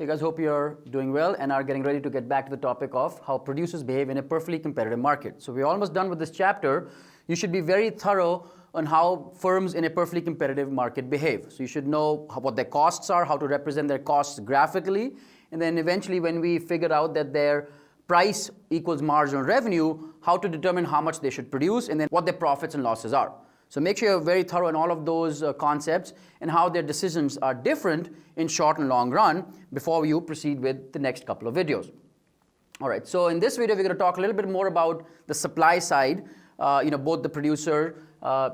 you guys, hope you're doing well and are getting ready to get back to the topic of how producers behave in a perfectly competitive market. So we're almost done with this chapter. You should be very thorough on how firms in a perfectly competitive market behave. So you should know what their costs are, how to represent their costs graphically, and then eventually when we figure out that their price equals marginal revenue, how to determine how much they should produce and then what their profits and losses are. So make sure you're very thorough in all of those concepts and how their decisions are different in short and long run before you proceed with the next couple of videos. All right, so in this video, we're going to talk a little bit more about the supply side, both the producer,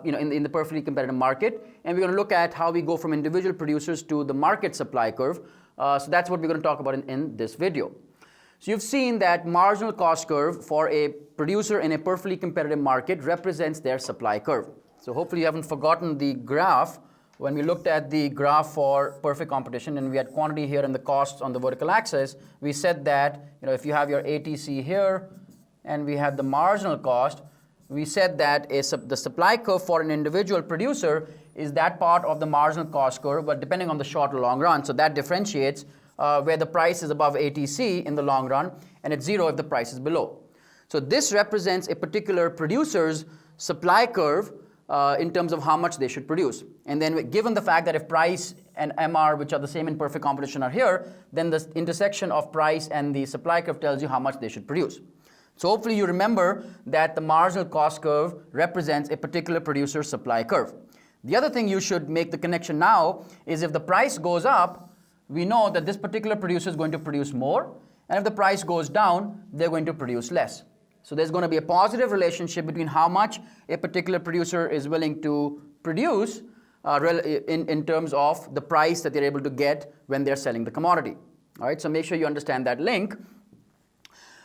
in the perfectly competitive market, and we're going to look at how we go from individual producers to the market supply curve. So that's what we're going to talk about in this video. So you've seen that marginal cost curve for a producer in a perfectly competitive market represents their supply curve. So hopefully you haven't forgotten the graph. When we looked at the graph for perfect competition and we had quantity here and the costs on the vertical axis, we said that if you have your ATC here and we had the marginal cost, we said that the supply curve for an individual producer is that part of the marginal cost curve, but depending on the short or long run. So that differentiates where the price is above ATC in the long run and it's zero if the price is below. So this represents a particular producer's supply curve in terms of how much they should produce. And then given the fact that if price and MR, which are the same in perfect competition, are here, then the intersection of price and the supply curve tells you how much they should produce. So hopefully you remember that the marginal cost curve represents a particular producer's supply curve. The other thing you should make the connection now is if the price goes up, we know that this particular producer is going to produce more, and if the price goes down, they're going to produce less. So there's going to be a positive relationship between how much a particular producer is willing to produce in terms of the price that they're able to get when they're selling the commodity. All right, so make sure you understand that link.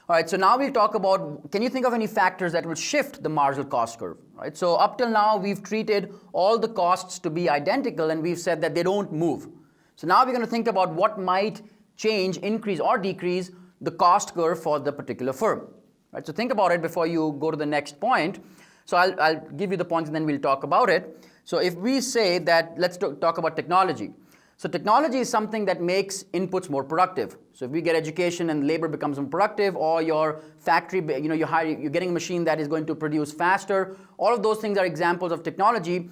All right, so now we'll talk about, can you think of any factors that will shift the marginal cost curve? Right, so up till now, we've treated all the costs to be identical, and we've said that they don't move. So now we're going to think about what might change, increase, or decrease the cost curve for the particular firm. Right, so think about it before you go to the next point. So I'll give you the points and then we'll talk about it. So if we say that, let's talk about technology. So technology is something that makes inputs more productive. So if we get education and labor becomes more productive, or your factory, you're getting a machine that is going to produce faster, all of those things are examples of technology.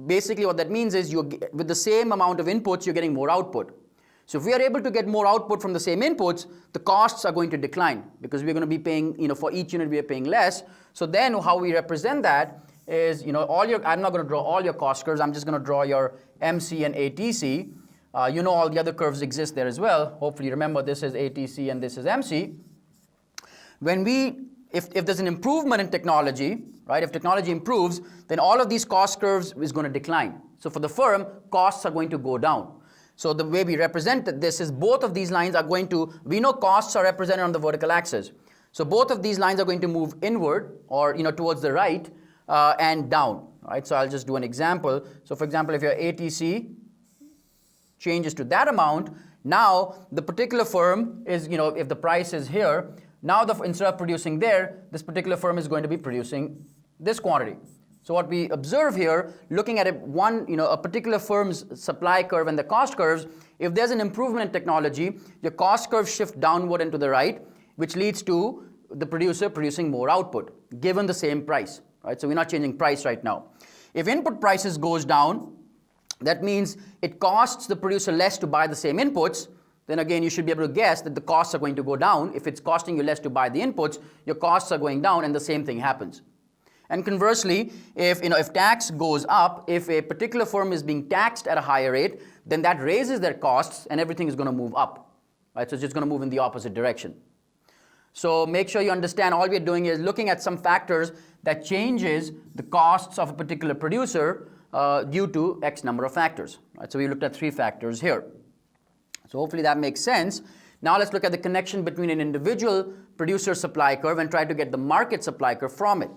Basically what that means is with the same amount of inputs, you're getting more output. So if we are able to get more output from the same inputs, the costs are going to decline because we're going to be paying, for each unit we are paying less. So then how we represent that is, I'm not going to draw all your cost curves. I'm just going to draw your MC and ATC. All the other curves exist there as well. Hopefully remember this is ATC and this is MC. If there's an improvement in technology, right? If technology improves, then all of these cost curves is going to decline. So for the firm, costs are going to go down. So the way we represent this is both of these lines are going to, we know costs are represented on the vertical axis. So both of these lines are going to move inward or towards the right and down. Right? So I'll just do an example. So for example, if your ATC changes to that amount, now the particular firm is, if the price is here, now instead of producing there, this particular firm is going to be producing this quantity. So what we observe here, looking at a particular firm's supply curve and the cost curves, if there's an improvement in technology, your cost curves shift downward and to the right, which leads to the producer producing more output, given the same price. Right? So we're not changing price right now. If input prices goes down, that means it costs the producer less to buy the same inputs. Then again, you should be able to guess that the costs are going to go down. If it's costing you less to buy the inputs, your costs are going down, and the same thing happens. And conversely, if tax goes up, if a particular firm is being taxed at a higher rate, then that raises their costs and everything is going to move up. Right? So it's just going to move in the opposite direction. So make sure you understand all we're doing is looking at some factors that changes the costs of a particular producer due to X number of factors. Right? So we looked at 3 factors here. So hopefully that makes sense. Now let's look at the connection between an individual producer supply curve and try to get the market supply curve from it.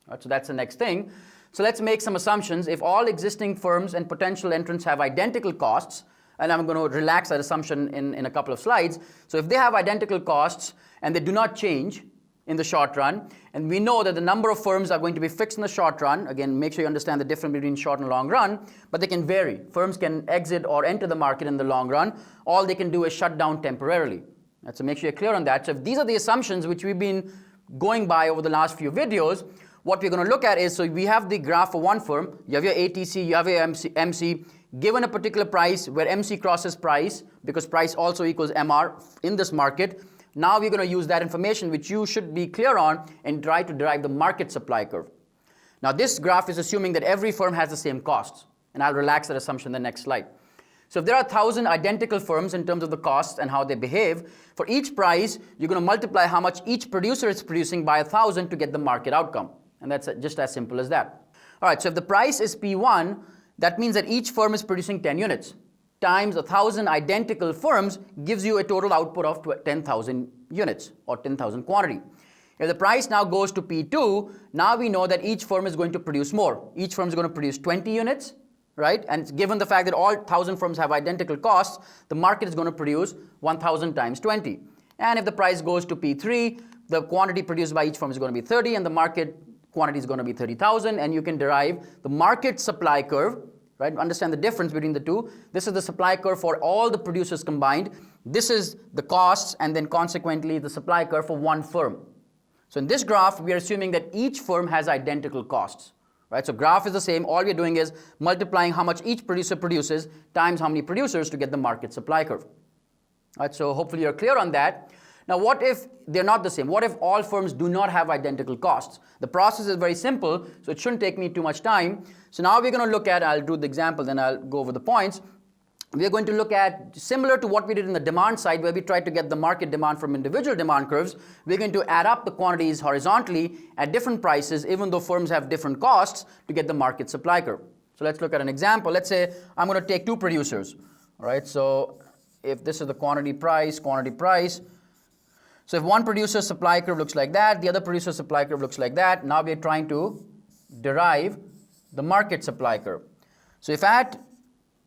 Right, so that's the next thing. So let's make some assumptions. If all existing firms and potential entrants have identical costs, and I'm going to relax that assumption in a couple of slides. So if they have identical costs and they do not change, in the short run, and we know that the number of firms are going to be fixed in the short run. Again, make sure you understand the difference between short and long run, but they can vary. Firms can exit or enter the market in the long run. All they can do is shut down temporarily. So make sure you're clear on that. So if these are the assumptions which we've been going by over the last few videos, what we're going to look at is, so we have the graph for one firm, you have your ATC, you have your MC, given a particular price where MC crosses price, because price also equals MR in this market. Now we're going to use that information which you should be clear on and try to derive the market supply curve. Now this graph is assuming that every firm has the same costs, and I'll relax that assumption in the next slide. So if there are 1,000 identical firms in terms of the costs and how they behave, for each price you're going to multiply how much each producer is producing by 1,000 to get the market outcome. And that's just as simple as that. All right, so if the price is P1, that means that each firm is producing 10 units. Times 1,000 identical firms gives you a total output of 10,000 units or 10,000 quantity. If the price now goes to P2, now we know that each firm is going to produce more. Each firm is going to produce 20 units, right? And given the fact that all 1,000 firms have identical costs, the market is going to produce 1,000 times 20. And if the price goes to P3, the quantity produced by each firm is going to be 30, and the market quantity is going to be 30,000, and you can derive the market supply curve. Right? Understand the difference between the two. This is the supply curve for all the producers combined. This is the costs, and then consequently the supply curve for one firm. So in this graph, we are assuming that each firm has identical costs. Right? So graph is the same. All we're doing is multiplying how much each producer produces times how many producers to get the market supply curve. Right? So hopefully you're clear on that. Now what if they're not the same? What if all firms do not have identical costs? The process is very simple, so it shouldn't take me too much time. So now we're going to look at, I'll do the example, then I'll go over the points. We're going to look at, similar to what we did in the demand side, where we tried to get the market demand from individual demand curves, we're going to add up the quantities horizontally at different prices, even though firms have different costs, to get the market supply curve. So let's look at an example. Let's say I'm going to take two producers. All right, so if this is the quantity price. So if one producer's supply curve looks like that, the other producer's supply curve looks like that, now we're trying to derive the market supply curve. So if at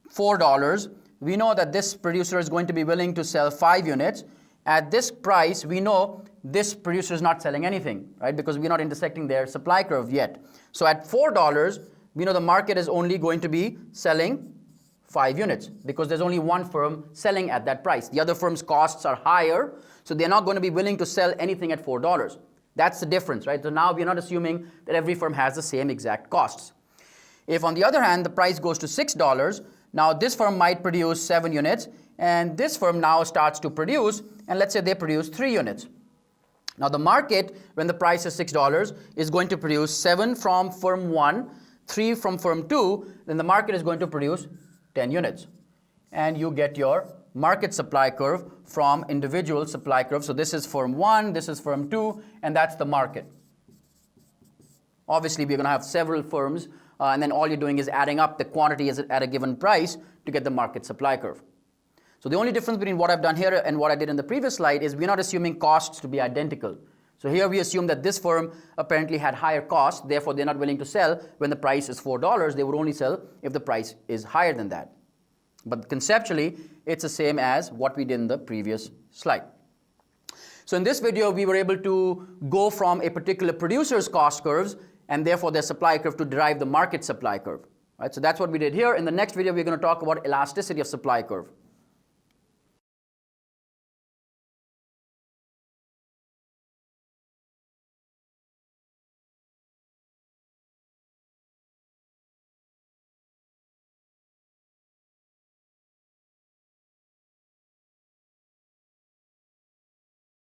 $4, we know that this producer is going to be willing to sell 5 units. At this price, we know this producer is not selling anything, right? Because we're not intersecting their supply curve yet. So at $4, we know the market is only going to be selling 5 units because there's only one firm selling at that price. The other firm's costs are higher, so they're not going to be willing to sell anything at $4. That's the difference, right? So now we're not assuming that every firm has the same exact costs. If, on the other hand, the price goes to $6, now this firm might produce 7 units, and this firm now starts to produce, and let's say they produce 3 units. Now the market, when the price is $6, is going to produce 7 from firm 1, 3 from firm 2, then the market is going to produce 10 units. And you get your market supply curve from individual supply curve. So this is firm 1, this is firm 2, and that's the market. Obviously, we're going to have several firms, and then all you're doing is adding up the quantity at a given price to get the market supply curve. So the only difference between what I've done here and what I did in the previous slide is we're not assuming costs to be identical. So here we assume that this firm apparently had higher costs, therefore they're not willing to sell when the price is $4. They would only sell if the price is higher than that. But conceptually, it's the same as what we did in the previous slide. So in this video, we were able to go from a particular producer's cost curves and therefore their supply curve to derive the market supply curve. Right? So that's what we did here. In the next video, we're going to talk about elasticity of supply curve.